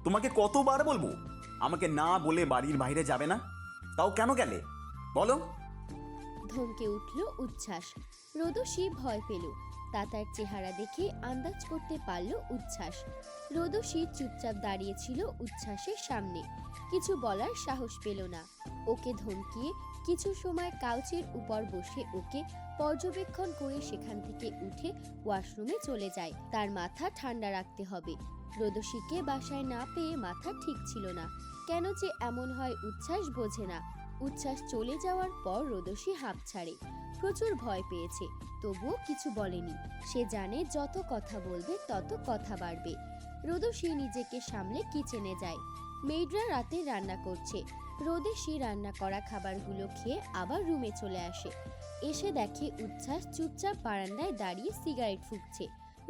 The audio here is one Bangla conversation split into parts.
তোমাকে কতবার বলবো আমাকে না বলে বাড়ির বাইরে যাবে না? তাও কেন গেলে বলো? ধমকে উঠল উচ্ছ্বাস। রোদসী ভয় পেল। তাতার চেহারা দেখে আন্দাজ করতে পারল উচ্ছ্বাস। রোদসী চুপচাপ দাঁড়িয়েছিল উচ্ছ্বাসের সামনে, কিছু বলার সাহস পেল না। ওকে ধমকিয়ে কিছু সময় কাউচের উপর বসে ওকে পর্যবেক্ষণ করে সেখান থেকে উঠে ওয়াশরুমে চলে যায়। তার মাথা ঠান্ডা রাখতে হবে। রোদসীকে বাসায় না পেয়ে মাথা ঠিক ছিল না। কেন যে এমন হয় উচ্ছ্বাস বোঝে না। উচ্ছ্বাস চলে যাওয়ার পর রোদসী হাঁপ ছাড়ে। প্রচুর ভয় পেয়েছে, তবুও কিছু বলেনি। সে জানে যত কথা বলবে তত কথা বাড়বে। রোদসী নিজেকে সামলে কিচেনে যায়। মেয়েডরা রাতে রান্না করছে। রোদসী রান্না করা খাবারগুলো খেয়ে আবার রুমে চলে আসে। এসে দেখে উচ্ছ্বাস চুপচাপ বারান্দায় দাঁড়িয়ে সিগারেট ফুঁকছে।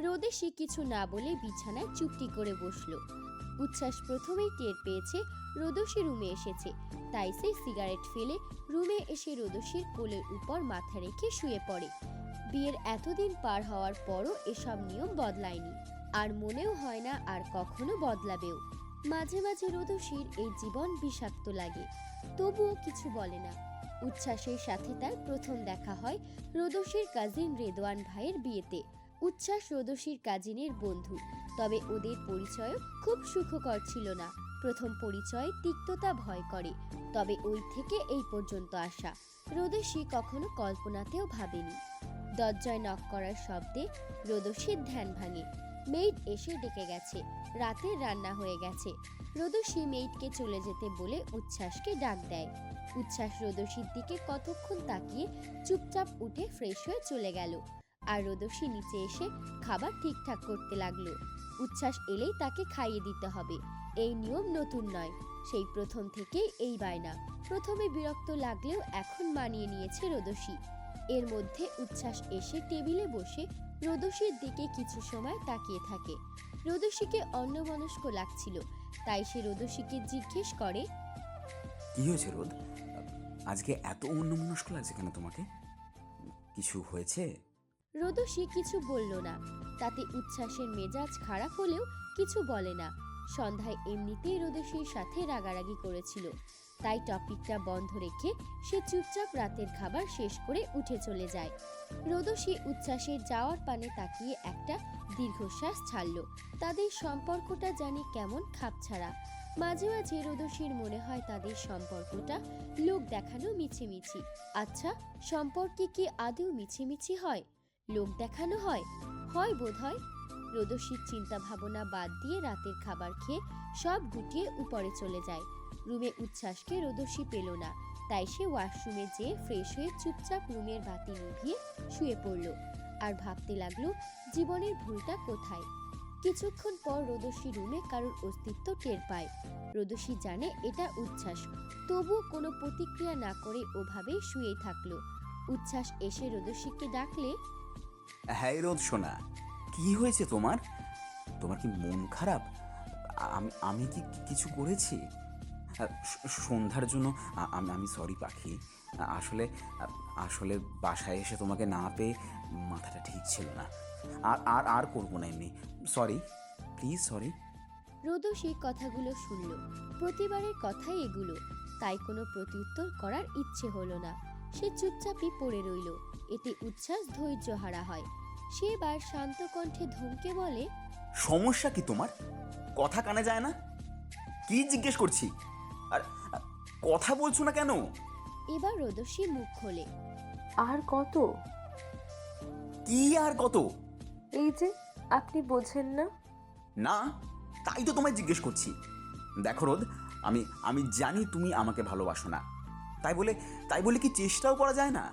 রোদসী কিছু না বলে বিছানায় চুপটি করে বসলো। উচ্ছ্বাস প্রথমেই টের পেয়েছে রোদসী রুমে এসেছে, তাই সে সিগারেট ফেলে রুমে এসে রোদসীর কোলের উপর মাথা রেখে শুয়ে পড়ে। বিয়ের এতদিন পার হওয়ার পরও এসব নিয়ম বদলায়নি, আর মনেও হয় না আর কখনো বদলাবেও। মাঝে মাঝে রোদসীর এই জীবন বিষাক্ত লাগে, তবুও কিছু বলে না। উচ্ছ্বাসের সাথে তার প্রথম দেখা হয় রোদসীর কাজিন রেদওয়ান ভাইয়ের বিয়েতে। উচ্ছ্বাস রোদসীর কাজিনের বন্ধু, তবে ওদের পরিচয় খুব সুখকর ছিল না। প্রথম পরিচয়ে তিক্ততা ভয় করে, তবে ওই থেকে এই পর্যন্ত আসা রোদসী কখনো কল্পনাতেও ভাবেনি। দরজায় নক করার শব্দে রোদসীর ধ্যান ভাঙে। মেইড এসে ডেকে গেছে, রাতের রান্না হয়ে গেছে। রোদসী মেইডকে চলে যেতে বলে উচ্ছ্বাসকে ডাক দেয়। উচ্ছ্বাস রোদসীর দিকে কতক্ষণ তাকিয়ে চুপচাপ উঠে ফ্রেশ হয়ে চলে গেল। আর রোদসী নিচে এসে খাবার ঠিকঠাক করতে লাগলো। উচ্ছ্বাস এলেই তাকে খাইয়ে দিতে হবে, এই নিয়ম নতুন নয়। সেই প্রথম থেকেই এই বায়না। প্রথমে বিরক্ত লাগলেও এখন মানিয়ে নিয়েছে রোদসী। এর মধ্যে উচ্ছ্বাস এসে টেবিলে বসে রোদসীর দিকে কিছু সময় তাকিয়ে থাকে। রোদসীকে অন্যমনস্ক লাগছিল, তাই সে রোদসীকে জিজ্ঞেস করে, কি হয়েছে রোদ? আজকে এত অন্যমনস্ক লাগছে কেন তোমাকে? কিছু হয়েছে? রোদসী কিছু বলল না। তাতে উচ্ছ্বাসের মেজাজ খারাপ হলেও কিছু বলে না। সন্ধ্যায় এমনিতেই রোদসীর সাথে রাগারাগি করেছিল, তাই টপিকটা বন্ধ রেখে সে চুপচাপ রাতের খাবার শেষ করে উঠে চলে যায়। রোদসী উচ্ছ্বাসের যাওয়ার পানে তাকিয়ে একটা দীর্ঘশ্বাস ছাড়ল। তাদের সম্পর্কটা জানি কেমন খাপছাড়া। মাঝে মাঝে রোদসীর মনে হয় তাদের সম্পর্কটা লোক দেখানো মিছিমিছি। আচ্ছা, সম্পর্কে কি আদৌ মিছিমিছি হয়? লোক দেখানো হয়? হয় বোধহয়। রোদসীর চিন্তা ভাবনা বাদ দিয়ে রাতের খাবার খেয়ে সব গুটিয়ে উপরে চলে যায়। রুমে উচ্ছ্বাসকে রোদসী পেল না, তাই সে ওয়াশরুমে যেয়ে ফ্রেশ হয়ে চুপচাপ রুমের বাতি নিভিয়ে শুয়ে পড়ল। আর ভাবতে লাগলো জীবনের ভুলটা কোথায়। কিছুক্ষণ পর রোদসী রুমে কারোর অস্তিত্ব টের পায়। রোদসী জানে এটা উচ্ছ্বাস, তবুও কোনো প্রতিক্রিয়া না করে ওভাবেই শুয়েই থাকলো। উচ্ছ্বাস এসে রোদসীকে ডাকলে, হ্যাঁ রোদ শোনা, কি হয়েছে তোমার? তোমার কি মন খারাপ? আমি আমি কি কিছু করেছি? সন্ধ্যার জন্য আমি সরি পাখি। আসলে আসলে বাসায় এসে তোমাকে না পেয়ে মাথাটা ঠিক ছিল না। আর আর আর করবো না এমনি। Sorry, please sorry. রোদসী কথাগুলো শুনল। প্রতিবারের কথাই এগুলো, তাই কোনো প্রত্যুত্তর করার ইচ্ছে হলো না। সে চুপচাপই পড়ে রইল। এতে উচ্ছ্বাস ধৈর্য হারা হয়। সে এবার শান্ত কণ্ঠে ধমকে বলে, সমস্যা কি তোমার? কথা কানে যায় না? কি জিজ্ঞেস করছি? আর কথা বলছো না কেন? এবার রোদসী মুখ খোলে। আর কত? কি আর কত? এই যে আপনি বোঝেন না। না, তাই তো তোমায় জিজ্ঞেস করছি। দেখো রোদ, আমি আমি জানি তুমি আমাকে ভালোবাসো না, তাই বলে কি চেষ্টাও করা যায় না?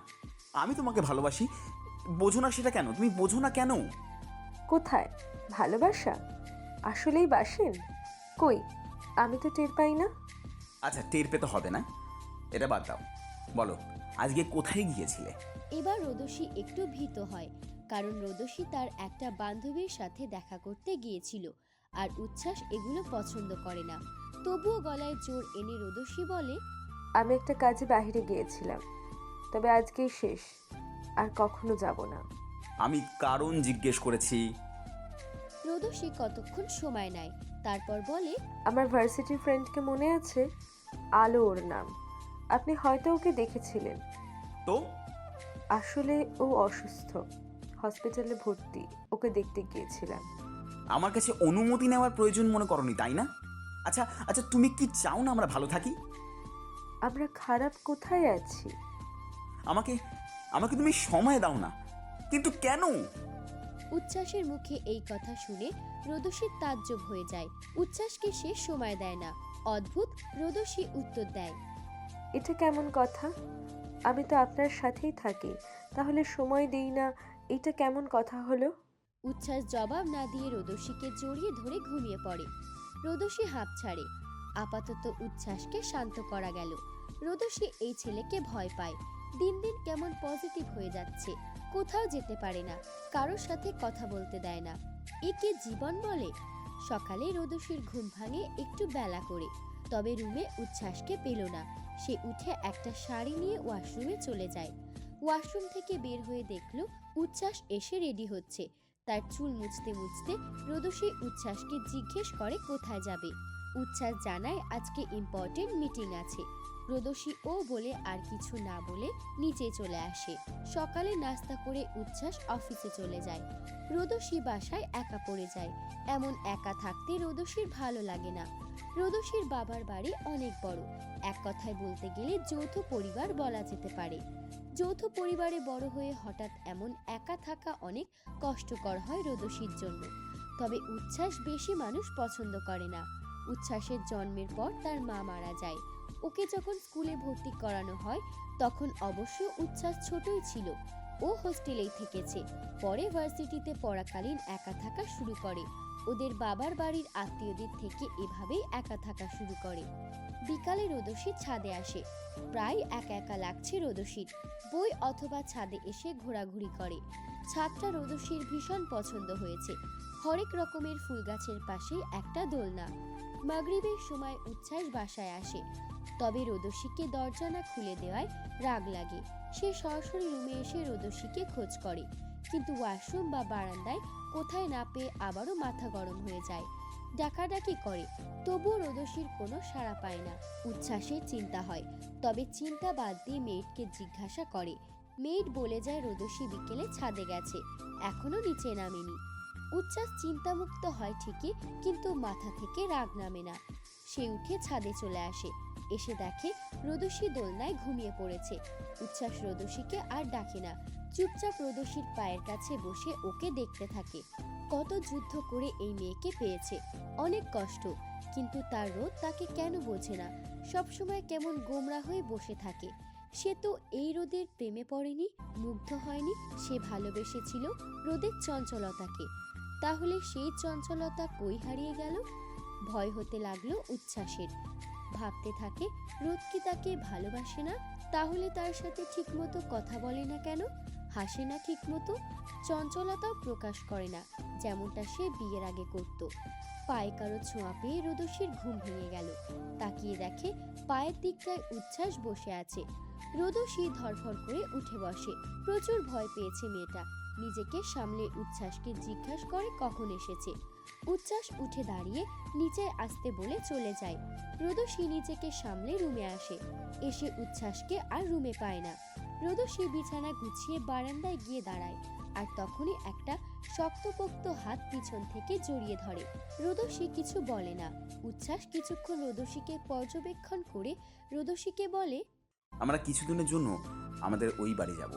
আমি তোমাকে ভালোবাসি, বোঝো না সেটা কেন? তুমি বোঝো না কেন? কোথায় ভালোবাসা? আসলেই বাসেন? কই, আমি তো টের পাই না। আচ্ছা, টের পেতে হবে না, এটা বাদ দাও। বলো, আজকে কোথায় গিয়েছিলে? এবার রোদসী একটু ভীত হয়, কারণ রোদসী তার একটা বান্ধবীর সাথে দেখা করতে গিয়েছিল, আর উচ্ছ্বাস এগুলো পছন্দ করে না। তবুও গলায় জোর এনে রোদসী বলে, আমি একটা কাজে বাইরে গিয়েছিলাম, তবে আজকেই শেষ, আর কখনো যাব না। আমি কারণ জিজ্ঞেস করেছি। রোদসী কতক্ষণ সময় নেয়, তারপর বলে, আমার ভার্সিটি ফ্রেন্ডকে মনে আছে? আলো ওর নাম। আপনি হয়তো ওকে দেখেছিলেন। তো আসলে ও অসুস্থ, হসপিটালে ভর্তি। ওকে দেখতে গিয়েছিলাম। আমার কাছে অনুমতি নেওয়ার প্রয়োজন মনে করনি, তাই না? আচ্ছা আচ্ছা, তুমি কি চাও না আমরা ভালো থাকি? আমরা খারাপ কোথায় আছি? আমাকে আমাকে তুমি সময় দাও না, কিন্তু কেন? উচ্ছ্বাসের মুখে এই কথা শুনে রোদসীর তাজ্জব হয়ে যায়। উচ্ছ্বাসকে সে সময় দেয় না। অদ্ভুত, রোদসী উত্তর দেয়, এটা কেমন কথা? আমি তো আপনার সাথেই থাকি, তাহলে সময় দেই না, এটা কেমন কথা হলো? উচ্ছ্বাস জবাব না দিয়ে রোদসীকে জড়িয়ে ধরে ঘুমিয়ে পড়ে। রোদসী হাঁপ ছাড়ে। আপাতত উচ্ছ্বাসকে শান্ত করা গেল। রোদসী এই ছেলেকে ভয় পায়। দিন দিন কেমন পজিটিভ হয়ে যাচ্ছে। কোথাও যেতে পারে না, কারোর সাথে কথা বলতে দেয় না। একে জীবন বলে? সকালে রোদসীর ঘুম ভাঙে একটু বেলা করে। তবে রুমে উচ্ছ্বাসকে পেল না। সে উঠে একটা শাড়ি নিয়ে ওয়াশরুমে চলে যায়। ওয়াশরুম থেকে বের হয়ে দেখলো উচ্ছ্বাস এসে রেডি হচ্ছে। তার চুল মুছতে মুছতে রোদসী উচ্ছ্বাসকে জিজ্ঞেস করে কোথায় যাবে। উচ্ছ্বাস জানায় আজকে ইম্পর্টেন্ট মিটিং আছে। রোদসী ও বলে আর কিছু না বলে নিচে চলে আসে। সকালে নাস্তা করে উচ্ছ্বাস অফিসে চলে যায়। রোদসী বাসায় একা পড়ে যায়। এমন একা থাকতে রোদসীর ভালো লাগে না। রোদসীর বাবার বাড়ি অনেক বড়। এক কথায় বলতে গেলে যৌথ পরিবার বলা যেতে পারে। যৌথ পরিবারে বড় হয়ে হঠাৎ এমন একা থাকা অনেক কষ্টকর হয় রোদসীর জন্য। তবে উচ্ছ্বাস বেশি মানুষ পছন্দ করে না। উচ্ছ্বাসের জন্মের পর তার মা মারা যায়। ওকে যখন স্কুলে ভর্তি করানো হয় তখন অবশ্য উচ্ছ্বাস ছোটই ছিল। ও হোস্টেলেই থেকেছে। পরে ভার্সিটিতে পড়াকালীন একা থাকা শুরু করে। ওদের বাবার বাড়ির আত্মীয়দের থেকে এভাবেই একা থাকা শুরু করে। বিকালে রোদসী ছাদে আসে। প্রায় একা একা লাগছে রোদসীর। বই অথবা ছাদে এসে ঘোরাঘুরি করে। ছাদটা রোদসীর ভীষণ পছন্দ হয়েছে। হরেক রকমের ফুল গাছের পাশে একটা দোলনা। মাগরিবের সময় উচ্ছ্বাস বাসায় আসে। তবে রোদসীকে দরজা না খুলে দেওয়ায় রাগ লাগে। সে সরাসরি রুমে এসে রোদসীকে খোঁজ করে, কিন্তু ওয়াশরুম বা বারান্দায় কোথায় না পেয়ে আবারও মাথা গরম হয়ে যায়। ডাকাডাকি করে, তবুও রোদসীর কোনো সাড়া পায় না। উচ্ছ্বাসের চিন্তা হয়। তবে চিন্তা বাদ দিয়ে মেয়েটকে জিজ্ঞাসা করে। মেয়েট বলে যায় রোদসী বিকেলে ছাদে গেছে, এখনো নিচে নামেনি। উচ্ছ্বাস চিন্তামুক্ত হয় ঠিকই, কিন্তু মাথা থেকে রাগ নামে না। সে উঠে ছাদে চলে আসে। এসে দেখে রোদসী দোলনায় ঘুমিয়ে পড়েছে। উচ্ছ্বাস রোদসীকে আর ডাকে না। চুপচাপ রোদসীর পায়ের কাছে বসে ওকে দেখতে থাকে। কত যুদ্ধ করে এই মেয়েকে পেয়েছে, অনেক কষ্ট, কিন্তু তার রোদ তাকে কেন বোঝে না। সবসময় কেমন গোমরা হয়ে বসে থাকে। সে তো এই রোদের প্রেমে পড়েনি, মুগ্ধ হয়নি। সে ভালোবেসেছিল রোদের চঞ্চলতাকে। তাহলে সেই চঞ্চলতা কই হারিয়ে গেল? ভয় হতে লাগলো উচ্ছ্বাসের। ভাবতে থাকে, রোদ কি তাকে ভালোবাসে না? তাহলে তার সাথে ঠিকমতো কথা বলে না কেন, হাসে না ঠিকমতো, চঞ্চলতাও প্রকাশ করে না যেমনটা সে বিয়ের আগে করত। পায়ে কারো ছোঁয়া পেয়ে রোদসীর ঘুম ভেঙে গেল। তাকিয়ে দেখে পায়ের দিকটায় উচ্ছ্বাস বসে আছে। রোদসী ধরফর করে উঠে বসে। প্রচুর ভয় পেয়েছে মেয়েটা। নিজেকে সামলে উচ্ছ্বাসকে জিজ্ঞাসা করে কখন এসেছে। উচ্ছ্বাস উঠে দাঁড়িয়ে নিচে আসতে বলে চলে যায়। রোদসী নিজেকে সামলে রুমে আসে। এসে উচ্ছ্বাসকে আর রুমে পায় না। রোদসী বিছানা গুছিয়ে বারান্দায় গিয়ে দাঁড়ায়। আর তখনই একটা শক্তপোক্ত হাত পিছন থেকে জড়িয়ে ধরে। রোদসী কিছু বলে না। উচ্ছ্বাস কিছুক্ষণ রোদসীকে পর্যবেক্ষণ করে রোদসীকে বলে, আমরা কিছুদিনের জন্য আমাদের ওই বাড়ি যাব।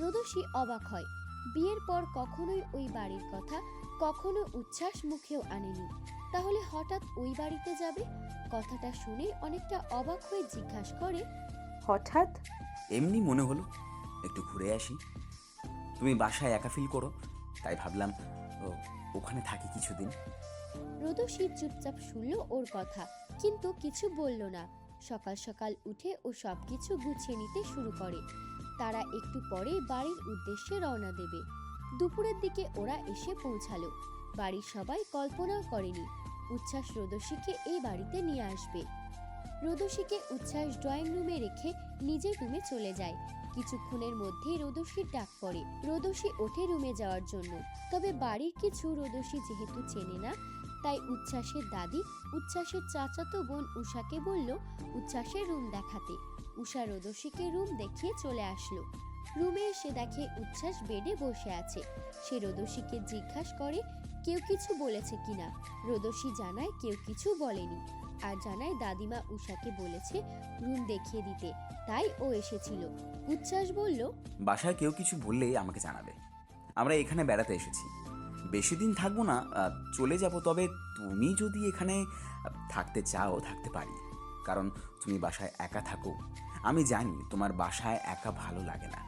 রোদসী অবাক হয়। বিয়ের পর কখনোই ওই বাড়ির কথা কখনো উচ্ছ্বাস মুখেও আনেনি। তাহলে হঠাৎ ওই বাড়িতে যাবে? কথাটা শুনে অনেকটা অবাক হয়ে জিজ্ঞাসা করে, হঠাৎ? এমনি মনে হলো একটু ঘুরে আসি। তুমি বাসায় একা ফিল করো, তাই ভাবলাম ওখানে থাকি কিছুদিন। রোদসী চুপচাপ শুনল ওর কথা, কিন্তু কিছু বলল না। সকাল সকাল উঠে ও সবকিছু গুছিয়ে নিতে শুরু করে। তারা একটু পরেই বাড়ির উদ্দেশ্যে রওনা দেবে। দুপুরের দিকে ওরা এসে পৌঁছালো। বাড়ির সবাই কল্পনাও করেনি উচ্ছ্বাস রোদসীকে এই বাড়িতে নিয়ে আসবে। রোদসীকে উচ্ছ্বাস ড্রয়িং রুমে রেখে নিজের রুমে চলে যায়। কিছুক্ষণের মধ্যেই রোদসীর ডাক পড়ে। রোদসী ওঠে রুমে যাওয়ার জন্য। তবে বাড়ির কিছু রোদসী যেহেতু চেনে না, তাই উচ্ছ্বাসের দাদি উচ্ছ্বাসের চাচাতো বোন উষাকে বলল উচ্ছ্বাসের রুম দেখাতে। উষা রোদসীকে রুম দেখিয়ে চলে আসলো। রুমে এসে দেখে উচ্ছ্বাস বেডে বসে আছে। সে রোদসীকে জিজ্ঞাসা করে কেউ কিছু বলেছে কিনা। রোদসী জানায় কেউ কিছু বলেনি, আর জানায় দাদিমা উষাকে বলেছে রুম দেখিয়ে দিতে, তাই ও এসেছিল। উচ্ছ্বাস বলল, বাসায় কেউ কিছু বললে আমাকে জানাবে। আমরা এখানে বেড়াতে এসেছি, বেশি দিন থাকবো না, চলে যাব। তবে তুমি যদি এখানে থাকতে চাও থাকতে পারি, কারণ তুমি বাসায় একা থাকো। আমি জানি তোমার বাসায় একা ভালো লাগে না,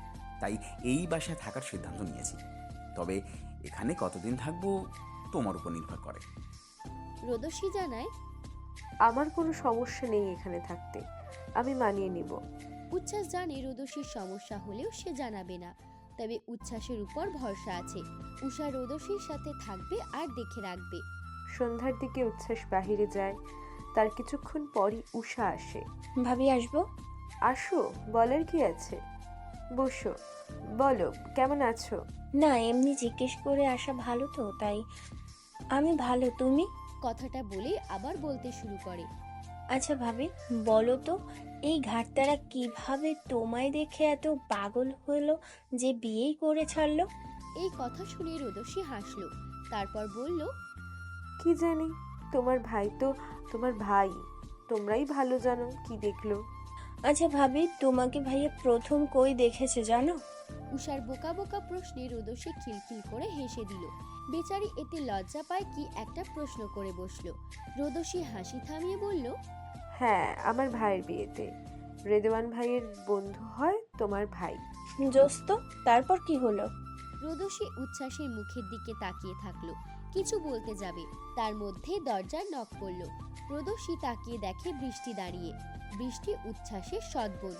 তাই এই বাসায় থাকার সিদ্ধান্ত নিয়েছি। তবে এখানে কতদিন থাকবো তোমার উপর নির্ভর করে। রোদসী জানায়, আমার কোনো সমস্যা নেই এখানে থাকতে, আমি মানিয়ে নিব। উচ্ছ্বাস জানে রোদসীর সমস্যা হলেও সে জানাবে না, তবে উচ্ছ্বাসের উপর ভরসা আছে। উষা রোদসীর সাথে থাকবে আর দেখে রাখবে। সন্ধ্যার দিকে উচ্ছ্বাস বাহিরে যায়, তার কিছুক্ষণ পরই উষা আসে। ভাবি আসবো? আসো, বলার কি আছে, বসো। বলো কেমন আছো? না, এমনি জিজ্ঞেস করে আসা ভালো তো, তাই। আমি ভালো, তুমি? কথাটা বলে আবার বলতে শুরু করে, আচ্ছা ভাবি, বলো তো, এই ঘাটতারা কিভাবে তোমায় দেখে এত পাগল হলো যে বিয়েই করে ছাড়লো? এই কথা শুনে রোদসী হাসলো, তারপর বলল, কি জানি, তোমার ভাই তো তোমার ভাই, তোমরাই ভালো জানো কি দেখলো। আচ্ছা ভাবি, তোমাকে ভাইয়া প্রথম কই দেখেছে জানো? উষার বোকা বোকা প্রশ্নে রোদসী খিলখিল করে হেসে দিল। বেচারি এতে লজ্জা পায় কি একটা প্রশ্ন করে বসলো। রোদসী হাসি থামিয়ে বলল, হ্যাঁ, আমার ভাইয়ের বিয়েতে। রেদওয়ান ভাইয়ের বন্ধু হয় তোমার ভাই। দোস্ত, তারপর কি হলো? রোদসী উচ্ছ্বাসের মুখের দিকে তাকিয়ে থাকলো, কিছু বলতে যাবে, তার মধ্যে দরজার নক পড়ল। রোদসী তাকিয়ে দেখে বৃষ্টি দাঁড়িয়ে। বৃষ্টি উচ্ছ্বাসের সৎবোন।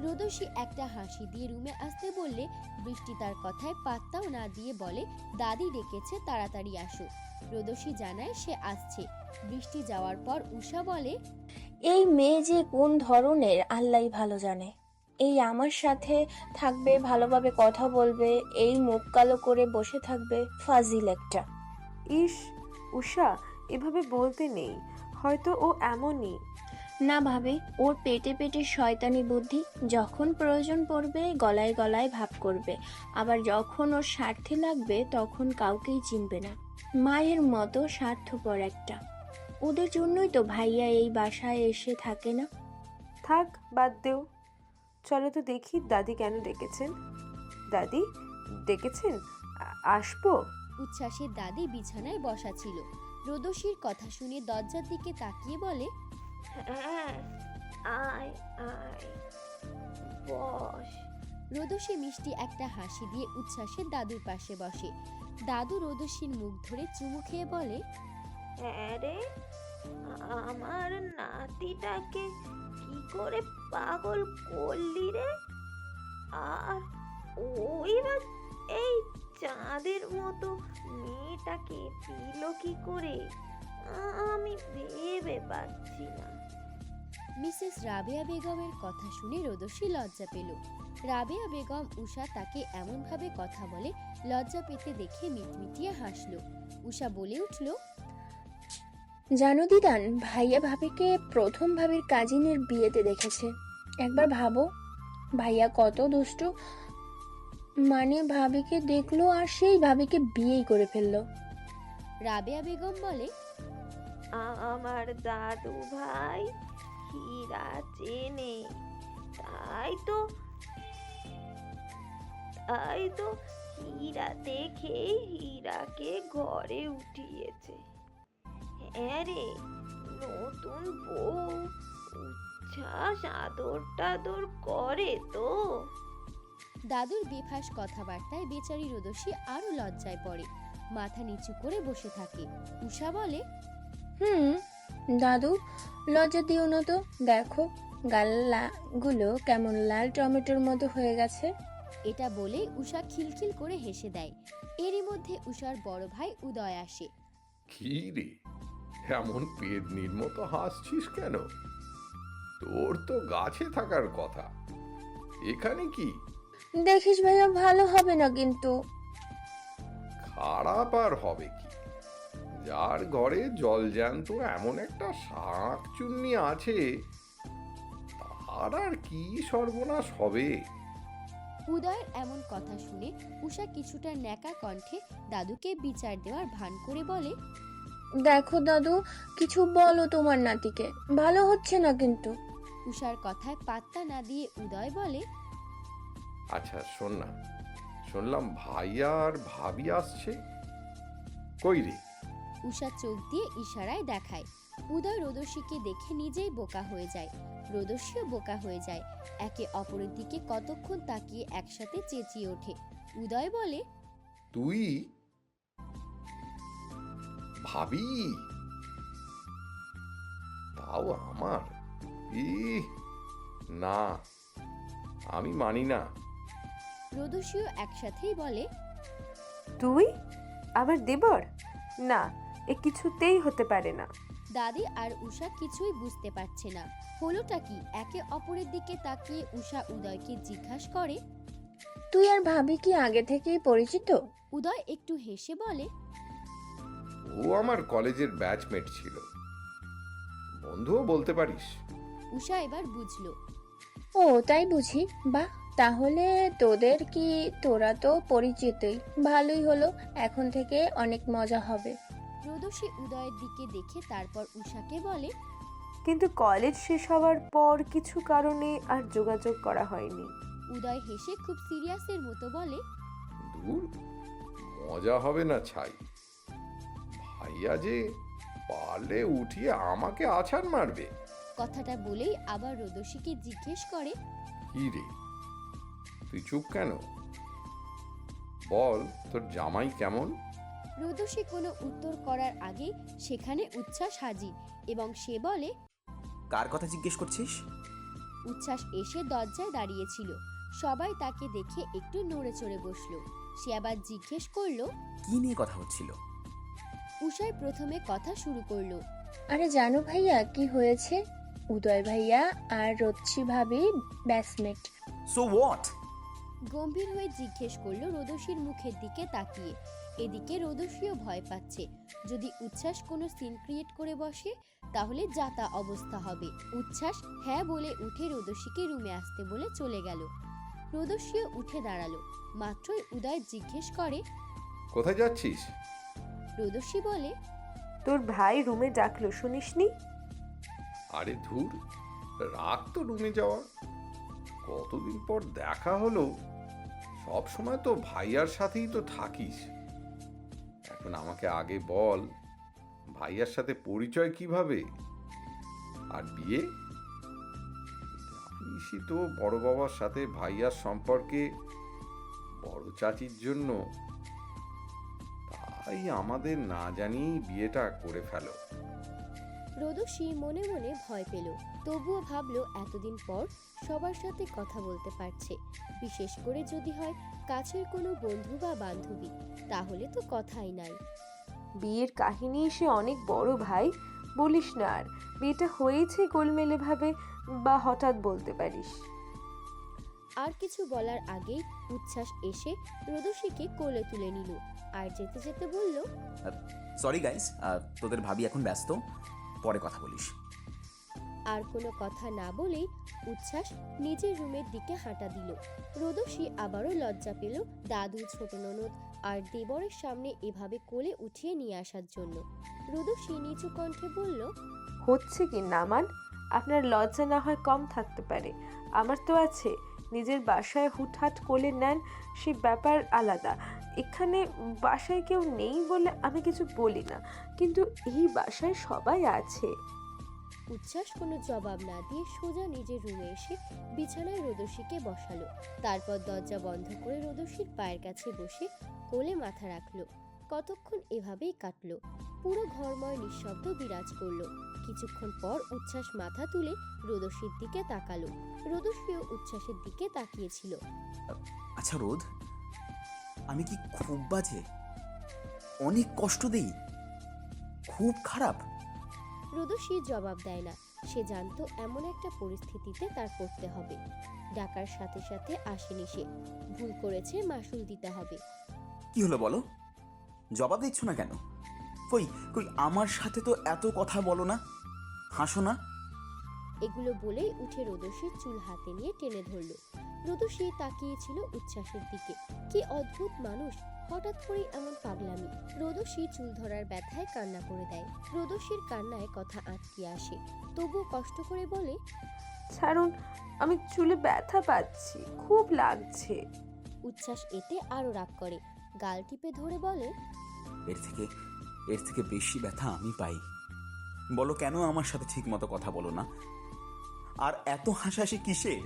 রোদসী একটা হাসি দিয়ে রুমে আসতে বললে বৃষ্টি তার কথায় পাত্তাও না দিয়ে বলে দাদি ডেকেছে, তাড়াতাড়ি আসো। রোদসী জানায় সে আসছে। বৃষ্টি যাওয়ার পর উষা বলে, এই মেয়ে যে কোন ধরনের আল্লাহই ভালো জানে। এই আমার সাথে থাকবে, ভালোভাবে কথা বলবে, এই মুখ কালো করে বসে থাকবে, ফাজিল একটা। ইস, উষা, এভাবে বলতে নেই, হয়তো ও এমনই। না ভাবে, ওর পেটে পেটে শয়তানি বুদ্ধি, যখন প্রয়োজন পড়বে গলায় গলায় ভাব করবে, আবার যখন ওর স্বার্থে লাগবে তখন কাউকেই চিনবে না। মায়ের মতো স্বার্থপর একটা। ওদের জন্যই তো ভাইয়া এই বাসায় এসে থাকে না। থাক, বাদ দেও। চলো তো দেখি দাদি কেন ডেকেছেন। দাদি ডেকেছেন, আসবো? উচ্ছ্বাসের দাদি বিছানায় বসা ছিল। রোদসীর কথা শুনে দরজার দিকে তাকিয়ে বলে, হ্যাঁ, আয় আয়, বস। রোদসী মিষ্টি একটা হাসি দিয়ে উচ্ছ্বাসের দাদুর পাশে বসে। দাদু রোদসীর মুখ ধরে চুমু খেয়ে বলে, হ্যাঁ রে, আমার নাতিটাকে কি করে পাগল করলি রে? আর ওই বা এই চাঁদের মতো মেয়েটাকে দিল কি করে? আমি ভেবে পাচ্ছি না। মিসেস রাবেয়া বেগমের কথা শুনে রোদসী লজ্জা পেল। রাবেয়া বেগম উষা তাকে এমনভাবে কথা বলে লজ্জা পেতে দেখে মিটমিটিয়ে হাসলো। উষা বলে উঠল, জানো দিদান, ভাইয়া ভাবিকে প্রথম ভাবির কাজিনের বিয়েতে দেখেছে। একবার ভাবো, ভাইয়া কত দুষ্টু, মানে ভাবিকে দেখলো আর সেই ভাবিকে বিয়েই করে ফেললো। রাবেয়া বেগম বলে, আমার দাদু ভাই হীরা চেনে, তাই তো হীরা দেখে হীরাকে ঘরে উঠিয়েছে। হ্যাঁ রে, নতুন বউ উচ্ছ্বাস আদর টাদর করে তো। দাদুর বেফাস কথাবার্তায় বেচারি রোদসী আরো লজ্জায় পড়ে, মাথা নিচু করে বসে থাকে। উষা বলে, দাদু, লজ্জা দিও না তো, দেখো গালগুলো কেমন লাল টমেটোর মতো হয়ে গেছে। এটা বলে উষা খিলখিল করে হেসে দেয়। এরই মধ্যে উষার বড় ভাই উদয় আসে। কি রে, এমন পেদনির মতো হাসছিস কেন? তোর তো গাছে থাকার কথা, এখানে কি? দেখিস ভাইয়া, ভালো হবে না কিন্তু। খারাপ আর হবে কি, যার ঘরে জল জ্যান্ত এমন একটা শাঁখ চুন্নি আছে, তার আর কি সর্বনাশ হবে? উদয়ের এমন কথা শুনে উষা কিছুটা ন্যাকা কণ্ঠে দাদুকে বিচার দেওয়ার ভান করে বলে, দেখো দাদু, কিছু বলো তোমার নাতিকে, ভালো হচ্ছে না কিন্তু। উষার কথায় পাত্তা না দিয়ে উদয় বলে, আচ্ছা শোন না, শুনলাম ভাইয়া আর ভাবি আসছে, কই রে? উষা চোখ দিয়ে ইশারায় দেখায়। উদয় রোদসীকে দেখে নিজেই বোকা হয়ে যায়, রোদসীও বোকা হয়ে যায়। একে অপরের দিকে কতক্ষণ তাকিয়ে একসাথে চেঁচিয়ে ওঠে। উদয় বলে, তুই? ভাবি? তাও আমার? না, আমি মানি না। রোদসীও একসাথেই বলে, তুই আমার দেবর? না, এ কিছুতেই হতে পারে না। দাদি আর উষা কিছুই বুঝতে পারছে না হলোটা কি। একে অপরের দিকে তাকিয়ে উষা উদয়কে জিজ্ঞাসা করে, তুই আর ভাবি কি আগে থেকেই পরিচিত? উদয় একটু হেসে বলে, ও আমার কলেজের ব্যাচমেট ছিল, বন্ধুও বলতে পারিস। উষা এবার বুঝলো। ও তাই বুঝি, বাহ, তাহলে তোরা তো পরিচিতই, ভালোই হলো, এখন থেকে অনেক মজা হবে। রোদসী উদয়ের দিকে দেখে তারপর উষাকে বলে, কিন্তু কলেজ শেষ হওয়ার পর কিছু কারণে আর যোগাযোগ করা হয়নি। উদয় হেসে খুব সিরিয়াসের মতো বলে, দূর, মজা হবে না ছাই। ভাইয়া যে পারলে উঠিয়ে আমাকে আছাড় মারবে। কথাটা বলেই আবার রোদসীকে জিজ্ঞেস করে, কি রে, তুই চুপ কেন? বল, তোর জামাই কেমন? রোদসী কোনো উত্তর করার আগে সেখানে উচ্ছ্বাস হাজির এবং সে বলে, কার কথা জিজ্ঞেস করছিস? উচ্ছ্বাস এসে দরজায় দাঁড়িয়েছিল। সবাই তাকে দেখে একটু নড়ে চড়ে বসলো। সে আবার জিজ্ঞেস করলো, কি নিয়ে কথা হচ্ছিল? উষাই প্রথমে কথা শুরু করলো। আরে জানো ভাইয়া কি হয়েছে? উদয় ভাইয়া আর রচ্ছি ভাবি ব্যাচমেট। So what? গম্ভীর হয়ে জিজ্ঞেস করলো রোদসীর মুখের দিকে তাকিয়ে। এদিকে রোদসীও ভয় পাচ্ছে, যদি উচ্ছ্বাস কোনো সিন ক্রিয়েট করে বসে তাহলে যাতা অবস্থা হবে। উচ্ছ্বাস হ্যাঁ বলে উঠে রোদসীকে রুমে আসতে বলে চলে গেল। রোদসীও উঠে দাঁড়ালো। মাত্রই উদয় জিজ্ঞেস করে, কোথায় যাচ্ছিস? রোদসী বলে, তোর ভাই রুমে ডাকলো, শুনিসনি? আরে ধুর, রাগ তো রুমে যাওয়া। কতদিন পর দেখা হলো, সব সময় তো ভাইয়ার সাথেই তো থাকিস। এখন আমাকে আগে বল, ভাইয়ার সাথে পরিচয় কিভাবে? আর বিয়ে? জানিসই তো বড় বাবার সাথে ভাইয়ার সম্পর্কে, বড় চাচির জন্য। তাই আমাদের না জানিয়েই বিয়েটা করে ফেলো। রোদসী মনে মনে ভয় পেল, তবুও ভাবলো এতদিন পর সবার সাথে কথা বলতে পারছে, বিশেষ করে যদি হয় কাছের কোনো বন্ধু বা বান্ধবী, তাহলে তো কথাই নাই। বিয়ের কাহিনী এসে অনেক বড় ভাই, বলিস না আর। বিয়েটা হয়েছে গোলমেলে ভাবে বা হঠাৎ বলতে পারিস। আর কিছু বলার আগেই উচ্ছ্বাস এসে রোদসীকে কোলে তুলে নিল আর যেতে যেতে বলল, সরি গাইস, তোদের ভাবি এখন ব্যস্ত, পরে কথা বলিস। আর কোনো কথা না বলেই উচ্ছ্বাস নিজের রুমের দিকে হাঁটা দিল। রোদসী আবারও লজ্জা পেল দাদু, ছোট ননদ আর দেবরের সামনে এভাবে কোলে উঠিয়ে নিয়ে আসার জন্য। রোদসী নিচু কণ্ঠে বলল, হচ্ছে কি নামান? আপনার লজ্জা না হয় কম থাকতে পারে, আমার তো আছে। নিজের বাসায় হুটহাট কোলে নেন, সে ব্যাপার আলাদা। এখানে বাসায় কেউ নেই বলে আমি কিছু বলি না, কিন্তু এই বাসায় সবাই আছে। উচ্ছ্বাস কোনো জবাব না দিয়ে সোজা নিজের রুমে এসে বিছানায় রোদসীকে বসালো। তারপর দরজা বন্ধ করে রোদসীর পায়ের কাছে বসে কোলে মাথা রাখলো। কতক্ষণ এভাবেই কাটলো। পুরো ঘরময় নিঃশব্দ বিরাজ করলো। কিছুক্ষণ পর উচ্ছ্বাস মাথা তুলে রোদসীর দিকে তাকালো। রোদসীও উচ্ছ্বাসের দিকে তাকিয়েছিল। আচ্ছা রোদ, আমি কি খুব বাজে? অনেক কষ্ট দেই? খুব খারাপ? রোদসী জবাব দেয় না। সে জানতো এমন একটা পরিস্থিতিতে তার পড়তে হবে। ডাকার সাথে সাথে আসেনি সে, ভুল করেছে, মাসুল দিতে হবে। কি হলো বলো, জবাব দিচ্ছ না কেন? কই কই আমার সাথে তো এত কথা বলো না, হাসো না। এগুলো বলেই উঠে রোদসীর চুল হাতে নিয়ে টেনে ধরল। রোদসী তাকিয়েছিল উচ্ছ্বাসের দিকে। কি অদ্ভুত মানুষ, হঠাৎ করে এমন পাগলামি। রোদসী চুল ধরার ব্যথায় কান্না করে দেয়। রোদসীর কান্নায় কথা আটকে আসে, তবুও কষ্ট করে বলে, ছাড়ুন, আমি চুলে ব্যথা পাচ্ছি, খুব লাগছে। উচ্ছ্বাস এতে আরো রাগ করে, গাল টিপে ধরে বলে, এর থেকে বেশি ব্যথা আমি পাই। বলো কেন আমার সাথে ঠিক মতো কথা বলো না? আর এত হাসাহাসি কিসের?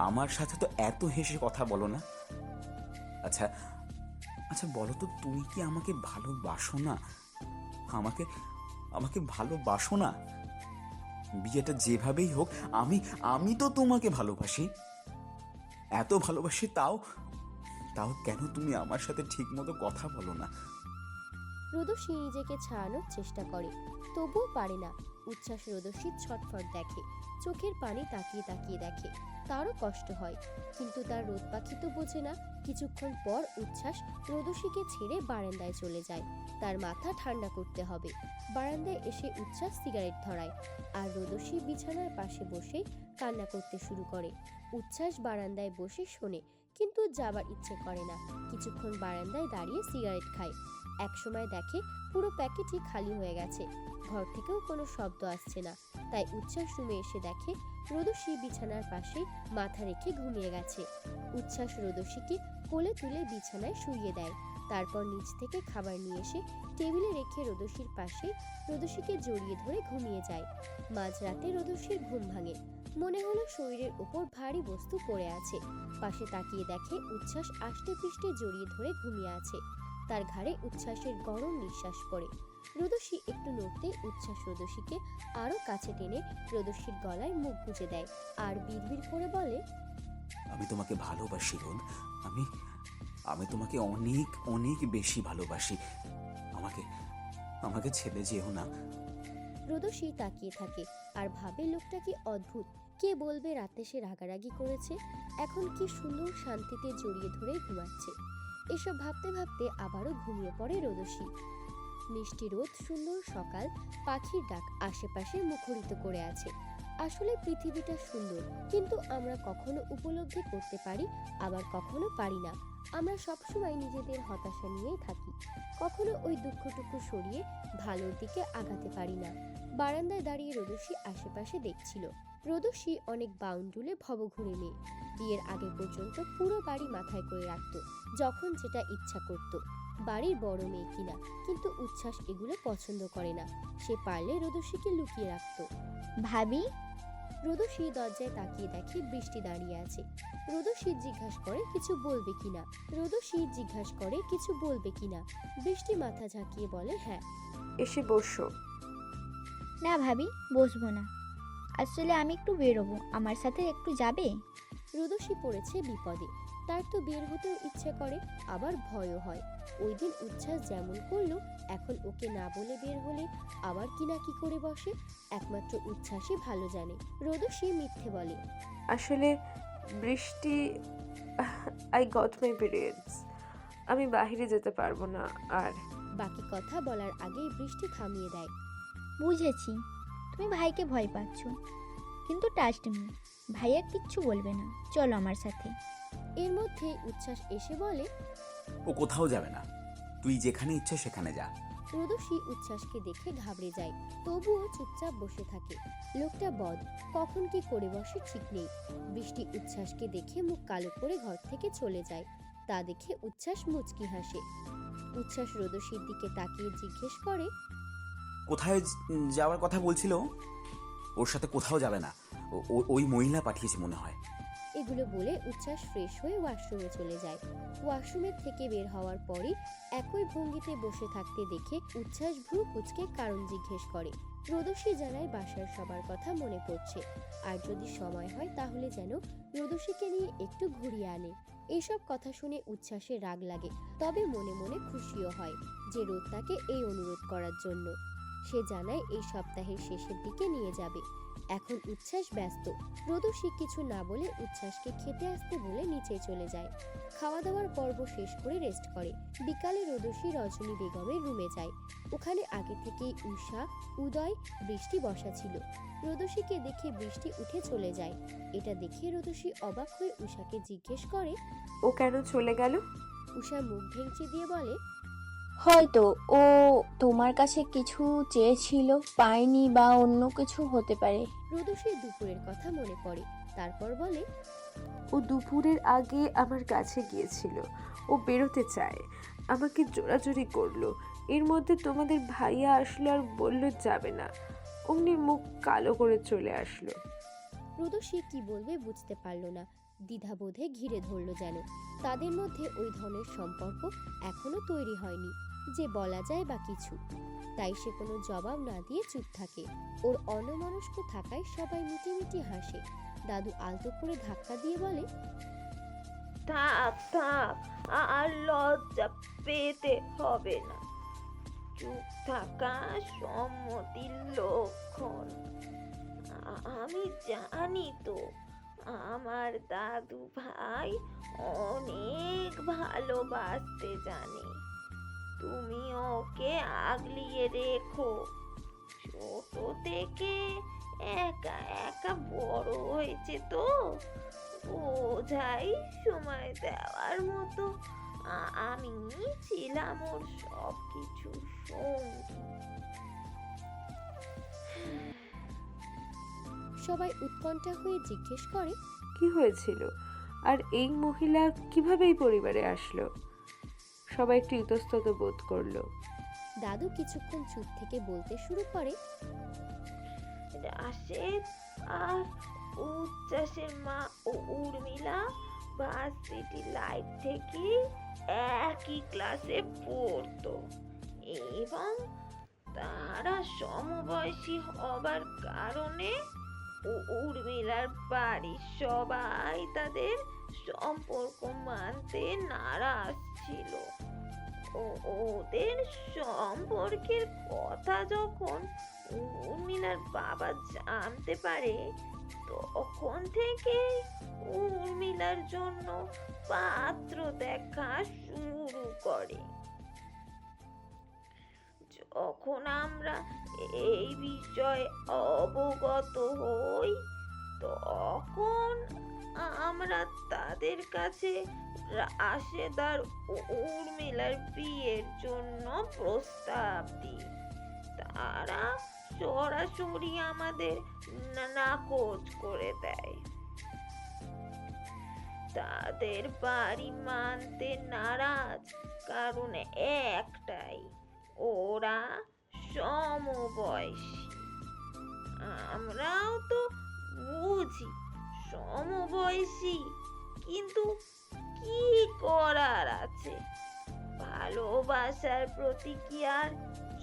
আমার সাথে তো এত হেসে কথা বলো না। আচ্ছা আচ্ছা বলো তো, তুমি কি আমাকে ভালোবাসো না? আমাকে ভালোবাসো না? বিয়েটা যেভাবেই হোক, আমি তো তোমাকে ভালোবাসি, এত ভালোবাসি, তাও কেন তুমি আমার সাথে ঠিক মতো কথা বলো না? রোদসী নিজেকে ছাড়ানোর চেষ্টা করে, তবুও পারে না। উচ্ছ্বাস রোদসীর ছটফট দেখে, চোখের পানি তাকিয়ে তাকিয়ে দেখে। তারও কষ্ট হয়, কিন্তু তার রোদ পাখি তো বোঝে না। কিছুক্ষণ পর উচ্ছ্বাস রোদসীকে ছেড়ে বারান্দায় চলে যায়। তার মাথা ঠান্ডা করতে হবে। বারান্দায় এসে উচ্ছ্বাস সিগারেট ধরায়, আর রোদসী বিছানার পাশে বসে কান্না করতে শুরু করে। উচ্ছ্বাস বারান্দায় বসে শোনে, কিন্তু যাবার ইচ্ছে করে না। কিছুক্ষণ বারান্দায় দাঁড়িয়ে সিগারেট খায়। একসময় দেখে পুরো প্যাকেটই খালি হয়ে গেছে, ঘর থেকেও কোনো শব্দ আসছে না। তাই উচ্ছ্বাস রুমে এসে দেখে রোদসী বিছানার পাশে মাথা রেখে ঘুমিয়ে গেছে। উচ্ছ্বাস রোদসীকে কোলে তুলে বিছানায় শুইয়ে দেয়। তারপর নিচ থেকে খাবার নিয়ে এসে টেবিলে রেখে রোদসীর পাশে রোদসীকে জড়িয়ে ধরে ঘুমিয়ে যায়। মাঝরাতে রোদসীর ঘুম ভাঙে, মনে হলো শরীরের উপর ভারী বস্তু পড়ে আছে। পাশে তাকিয়ে দেখে উচ্ছ্বাস আষ্টে পৃষ্ঠে জড়িয়ে ধরে ঘুমিয়ে আছে। তার ঘাড়ে উচ্ছ্বাসের গরম নিঃশ্বাস পড়ে। রোদসী একটু নড়তে উচ্ছ্বাস রোদসীকে আরো কাছে টেনে রোদসীর গলায় মুখ গুজে দেয়, আর বিড়বিড় করে বলে, আমি তোমাকে ভালোবাসি রোদ, আমি তোমাকে অনেক অনেক বেশি ভালোবাসি। আমাকে ছেড়ে যেও না। রোদসী তাকিয়ে থাকে আর ভাবে লোকটা কি অদ্ভুত। কে বলবে রাতে সে রাগারাগি করেছে, এখন কি সুন্দর শান্তিতে জড়িয়ে ধরে ঘুমাচ্ছে। এসব ভাবতে ভাবতে আবারও ঘুমিয়ে পড়ে রোদসী। মিষ্টি রোদ, সুন্দর সকাল, পাখির ডাক আশেপাশে মুখরিত করে আছে। আসলে পৃথিবীটা সুন্দর, কিন্তু আমরা কখনো উপলব্ধি করতে পারি, আবার কখনো পারি না। আমরা সবসময় নিজেদের হতাশা নিয়েই থাকি, কখনো ওই দুঃখটুকু সরিয়ে ভালোর দিকে আগাতে পারি না। বারান্দায় দাঁড়িয়ে রোদসী আশেপাশে দেখছিল। রোদসী অনেক বাউন্ডুলে ভবঘুরে মেয়ে। বিয়ের আগে পর্যন্ত পুরো বাড়ি মাথায় করে রাখত, যখন যেটা ইচ্ছা করত। বাড়ির বড় মেয়ে কিনা, কিন্তু উচ্ছ্বাস এগুলো পছন্দ করে না। সে পারলে রোদসীকে লুকিয়ে রাখত। ভাবি, রোদসী দরজায় তাকিয়ে দেখে বৃষ্টি দাঁড়িয়ে আছে। রোদসী জিজ্ঞাসা করে কিছু বলবে কিনা। বৃষ্টি মাথা ঝাঁকিয়ে বলে হ্যাঁ। এসে বসো। না ভাবি, বসবো না। আসলে আমি একটু বেরোবো, আমার সাথে একটু যাবে? রোদসী পড়েছে বিপদে। তার তো বের হতেও ইচ্ছে করে, আবার ভয়ও হয়। ওই দিন উচ্ছ্বাস যেমন করলো, এখন ওকে না বলে বের হলে আবার কিনা কি করে বসে, একমাত্র উচ্ছ্বাসই ভালো জানে। রোদসী মিথ্যে বলে, আসলে বৃষ্টি, আই গট মাই পিরিয়ডস, আমি বাইরে যেতে পারবো না। আর বাকি কথা বলার আগেই বৃষ্টি থামিয়ে দেয়। বুঝেছি, তুমি ভাইকে ভয় পাচ্ছ, কিন্তু ট্রাস্ট মি, ভাইয়া কিচ্ছু বলবে না, চলো আমার সাথে। এর মধ্যে উচ্ছ্বাস এসে বলে, ও কোথাও যাবে না, তুই যেখানে ইচ্ছা সেখানে যা। রোদসী উচ্ছ্বাসকে দেখে ঘাবড়ে যায়, তবুও চুপচাপ বসে থাকে। লোকটা বদ, কখন কি করে বসে ঠিক নেই। বৃষ্টি উচ্ছ্বাসকে দেখে মুখ কালো করে ঘর থেকে চলে যায়। তা দেখে উচ্ছ্বাস মুচকি হাসে। উচ্ছ্বাস রোদসীর দিকে তাকিয়ে জিজ্ঞেস করে, কোথায় যাওয়ার কথা বলছিল? ওর সাথে কোথাও যাবে না, ওই মহিলা পাঠিয়েছে মনে হয়। এগুলো বলে উচ্ছ্বাস ফ্রেশ হয়ে ওয়াশরুমে চলে যায়। ওয়াশরুমের থেকে বের হওয়ার পরই একই ভঙ্গিতে বসে থাকতে দেখে উচ্ছ্বাস ভ্রু কুঁচকে কারণ জিজ্ঞেস করে। রোদসী জানায় বাসার সবার কথা মনে পড়ছে, আর যদি সময় হয় তাহলে যেন রোদসীকে নিয়ে একটু ঘুরিয়ে আনে। এসব কথা শুনে উচ্ছ্বাসের রাগ লাগে, তবে মনে মনে খুশিও হয় যে রোদ তাকে এই অনুরোধ করার জন্য। সে জানায় এই সপ্তাহের শেষের দিকে নিয়ে যাবে। এখন উচ্ছ্বাস ব্যস্ত। রোদসী কিছু না বলে উচ্ছ্বাসকে খেতে আসতে বলে নিচে চলে যায়। খাওয়া দাওয়ার পর্ব শেষ করে রেস্ট করে। বিকালে রোদসী রজনী বেগমের রুমে যায়। ওখানে আগে থেকেই উষা, উদয়, বৃষ্টি বসা ছিল। রোদসীকে দেখে বৃষ্টি উঠে চলে যায়। এটা দেখে রোদসী অবাক হয়ে উষাকে জিজ্ঞেস করে। ও কেন চলে গেল? উষা মুখ ভেঙচি দিয়ে বলে, হয়তো ও তোমার কাছে কিছু চেয়েছিল, পায়নি, বা অন্য কিছু হতে পারে। রোদসীর দুপুরের কথা মনে পড়ে। তারপর বলে, ও দুপুরের আগে আমার কাছে গিয়েছিল। ও বেরোতে চায়, আমাকে জোরাজুরি করলো। এর মধ্যে তোমাদের ভাইয়া আসলো আর বলল যাবে না। অমনি মুখ কালো করে চলে আসলো। রোদসী কি বলবে বুঝতে পারল না। দ্বিধাবোধে ঘিরে ধরল যেন। তাদের মধ্যে ওই ধরনের সম্পর্ক এখনো তৈরি হয়নি যে বলা যায় বা কিছু। তাই সে কোনো জবাব না দিয়ে চুপ থাকে। ওর অন্যমনস্ক থাকায় সবাই মিটিমিটি হাসে। দাদু আলতো করে ধাক্কা দিয়ে বলে, থাক থাক, আর লজ্জা পেতে হবে না। চুপ থাকা সম্মতির লক্ষণ। আমি জানি তো আমার দাদু ভাই অনেক ভালোবাসতে জানে। তুমি ওকে আগলিয়ে রেখো। ছোট থেকে একা একা বড় হয়েছে তো, বোঝাই সময় দেওয়ার মতো আমি ছিলাম ওর সব কিছু সঙ্গী। সবাই উৎকণ্ঠা হয়ে জিজ্ঞেস করে, কি হয়েছিল? আর এই মহিলা কিভাবে এই পরিবারে আসলো? সবাই একটু ইতস্তত বোধ করলো। দাদু কিছুক্ষণ চুপ থেকে বলতে শুরু করে, রাশেদ আর উচ্ছ্বাসের মা ও উর্মিলা ভার্সিটি লাইফ থেকে একই ক্লাসে পড়তো এবং তারা সমবয়সী হবার কারণে উর্মিলার বাড়ির সবাই তাদের সম্পর্ক মানতে নারাজ ছিল। ওদের সম্পর্কের কথা যখন উর্মিলার বাবা জানতে পারে, তখন থেকে উর্মিলার জন্য পাত্র দেখা শুরু করে। যখন আমরা এই বিষয়ে অবগত হই, তখন আমরা তাদের কাছে রাশেদ আর উর্মিলার বিয়ের জন্য প্রস্তাব দিই। তারা সরাসরি আমাদের নাকচ করে দেয়। তাদের বাড়ি মানতে নারাজ কারণ একটাই, ওরা সমবয়সী। আমরাও তো বুঝি সমবয়সী, কিন্তু কি করার আছে? ভালোবাসার প্রতি কি আর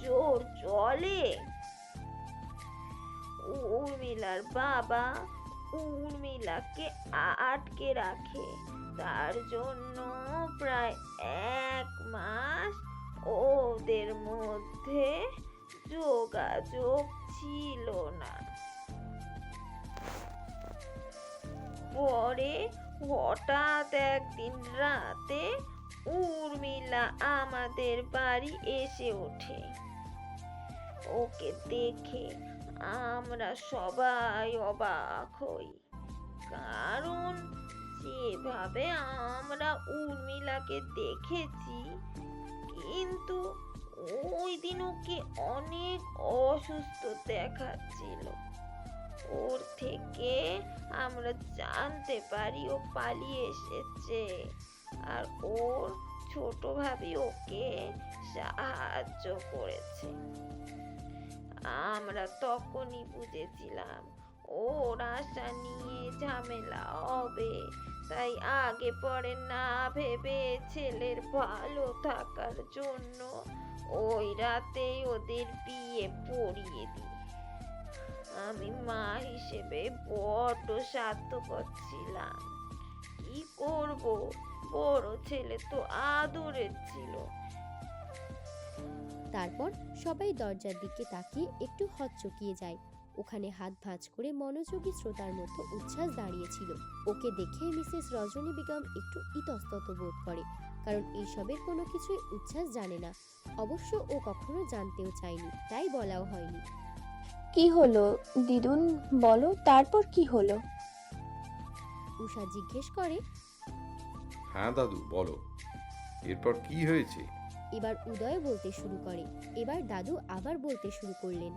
জোর চলে? উর্মিলার বাবা উর্মিলাকে আটকে রাখে। তার জন্য প্রায় 1 মাস ওদের মধ্যে যোগাযোগ ছিল না। পরে হঠাৎ একদিন রাতে উর্মিলা আমাদের বাড়ি এসে ওঠে। ওকে দেখে আমরা সবাই অবাক হই, কারণ যেভাবে আমরা উর্মিলাকে দেখেছি, কিন্তু ওই দিন ওকে অনেক অসুস্থ দেখাচ্ছিল। ওর থেকে আমরা জানতে পারি ও পালিয়ে এসেছে, আর ওর ছোট ভাবি ওকে সাহায্য করেছে। আমরা তখনই বুঝেছিলাম ওর আশা নিয়ে ঝামেলা হবে, তাই আগে পরে না ভেবে ছেলের ভালো থাকার জন্য ওই রাতেই ওদের বিয়ে পড়িয়ে দিই। আমি মা হিসেবে বড্ড স্বার্থপর ছিলাম। কি করব, বড় ছেলে তো আদরের ছিল। তারপর সবাই দরজার দিকে তাকিয়ে একটু হকচকিয়ে যায়। ওখানে হাত ভাঁজ করে মনোযোগী শ্রোতার মতো উচ্ছ্বাস দাঁড়িয়েছিল। ওকে দেখে মিসেস রজনী বেগম একটু ইতস্তত বোধ করে, কারণ এইসবের কোনো কিছুই উচ্ছ্বাস জানে না। অবশ্য ও কখনো জানতেও চায়নি, তাই বলাও হয়নি। কি হলো দিদুন, বলো তারপর কি হলো? উষা জিজ্ঞেস করে। হ্যাঁ দাদু, বলো এরপর কি হয়েছে? এবার উদয় বলতে শুরু করে। এবার দাদু আবার বলতে শুরু করলেন।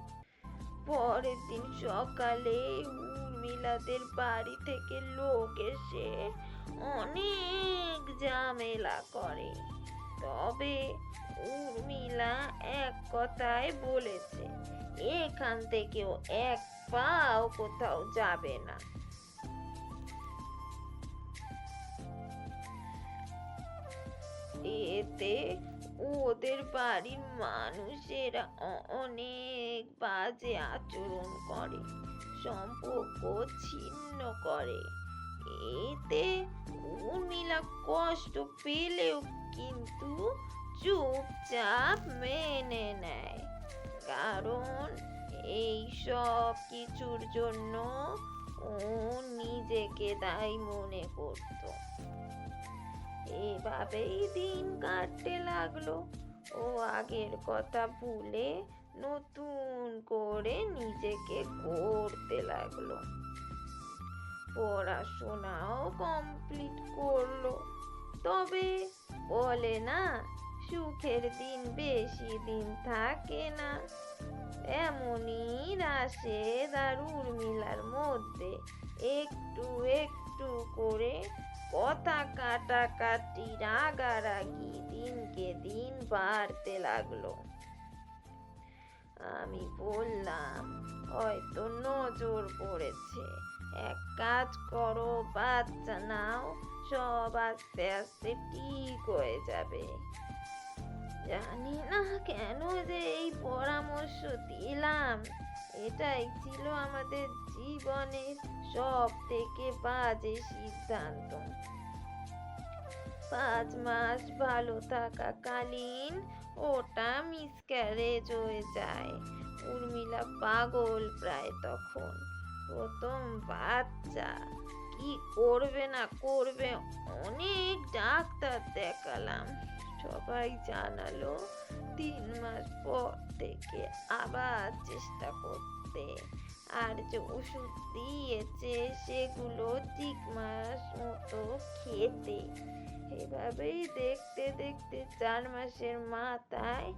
পরের দিন সকালে উর্মিলাদের বাড়ি থেকে লোক এসে অনেক ঝামেলা করে। তবে উর্মিলা এক কথায় বলেছে এখান থেকেও এক পাও কোথাও যাবে না। এতে ওদের বাড়ির মানুষেরা অনেক বাজে আচরণ করে, সম্পর্ক ছিন্ন করে। এতে উর্মিলা কষ্ট পেলেও কিন্তু চুপচাপ মেনে নেয়, কারণ এই সব কিছুর জন্য ও নিজেকে দায়ী মনে করতো। এভাবেই দিন কাটতে লাগলো। ও আগের কথা ভুলে নতুন করে নিজেকে গড়তে লাগলো। পড়াশোনাও কমপ্লিট করলো। তবে বলে না, সুখের দিন বেশি দিন থাকে না। এমনই রাশেদ আর উর্মিলার মধ্যে একটু একটু করে কথা কাটাকাটি, রাগারাগি দিনকে দিন বাড়তে লাগলো। আমি বললাম, হয়তো নজর পড়েছে, এক কাজ করো, বাচ্চা নাও, সব আস্তে আস্তে ঠিক হয়ে যাবে। জানি না কেন যে এই পরামর্শ দিলাম। এটাই ছিল আমাদের জীবনের সব থেকে বাজে সিদ্ধান্ত। 5 মাস ভালো থাকাকালীন ওটা মিসক্যারেজ হয়ে যায়। উর্মিলা পাগল প্রায় তখন। প্রথম বাচ্চা, কি করবে না করবে অনেক ডাক্তার দেখালাম, সবাই জানালো 3 মাস পর থেকে আবার চেষ্টা করতে। আর যে ওষুধ দিয়েছে সেগুলো ঠিক মাস মতো খেতে। এভাবেই দেখতে দেখতে 4 মাসের মাথায়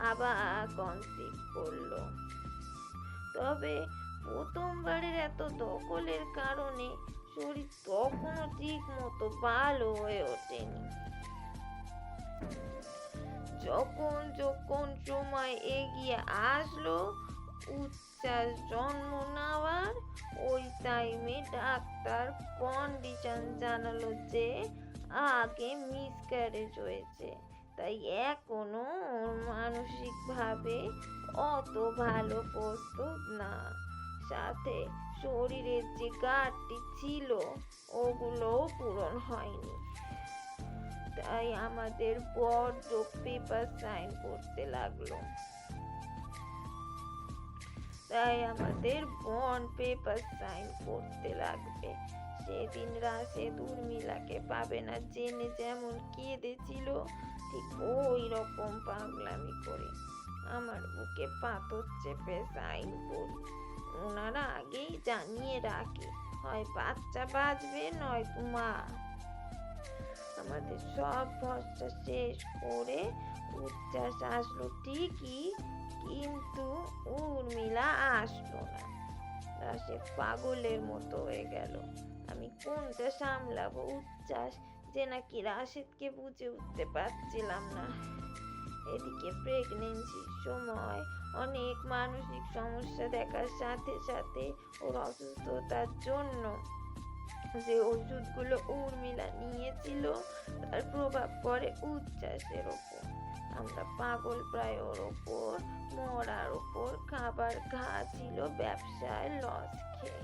আবার কনসিভ করলো। তবে প্রথমবারের এত দখলের কারণে শরীর তখনও ঠিক মতো ভালো হয়ে ওঠেনি। যখন যখন সময় এগিয়ে আসলো উচ্ছ্বাস জন্ম নেওয়ার, ওই টাইমে ডাক্তার কন্ডিশন জানালো যে আগে মিসক্যারেজ হয়েছে, তাই এখনো ওর মানসিকভাবে অত ভালো প্রস্তুত না। সাথে শরীরের যে ঘাটতি ছিল ওগুলোও পূরণ হয়নি। তাই আমাদের বড্ড পেপার সাইন করতে লাগলো। সেদিন রাশেদ উর্মিলাকে পাবে না জেনে যেমন কেঁদেছিল, ঠিক ওই রকম পাগলামি করে আমার বুকে পাথর চেপে সাইন করি। ওনারা আগেই জানিয়ে রাখে, হয় বাচ্চা বাঁচবে নয়তো মা। আমাদের সব ভরসা শেষ করে উচ্ছ্বাস আসলো ঠিকই, কিন্তু উর্মিলা আসলো না। রাশেদ পাগলের মতো হয়ে গেল। আমি কোনটা সামলাবো? উচ্ছ্বাস যে নাকি রাশেদকে বুঝে উঠতে পারছিলাম না। এদিকে প্রেগনেন্সির সময় অনেক মানসিক সমস্যা দেখার সাথে সাথে ওর অসুস্থতার জন্য যে ওষুধগুলো উর্মিলা নিয়েছিল তার প্রভাব পড়ে উচ্ছ্বাসের ওপর। আমরা পাগল প্রায় ওর ওপর, মরার ওপর খাবার ছিল ব্যবসায় লস খেয়ে।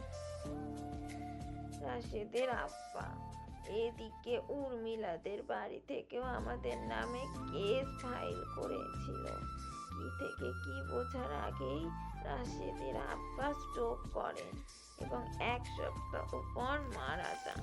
রাশেদের আব্বা এদিকে উর্মিলাদের বাড়ি থেকেও আমাদের নামে কেস ফাইল করেছিল, কি থেকে কি বোঝার আগেই রাশেদের আব্বা স্ট্রোক করেন এবং 1 সপ্তাহ পর মারা যান।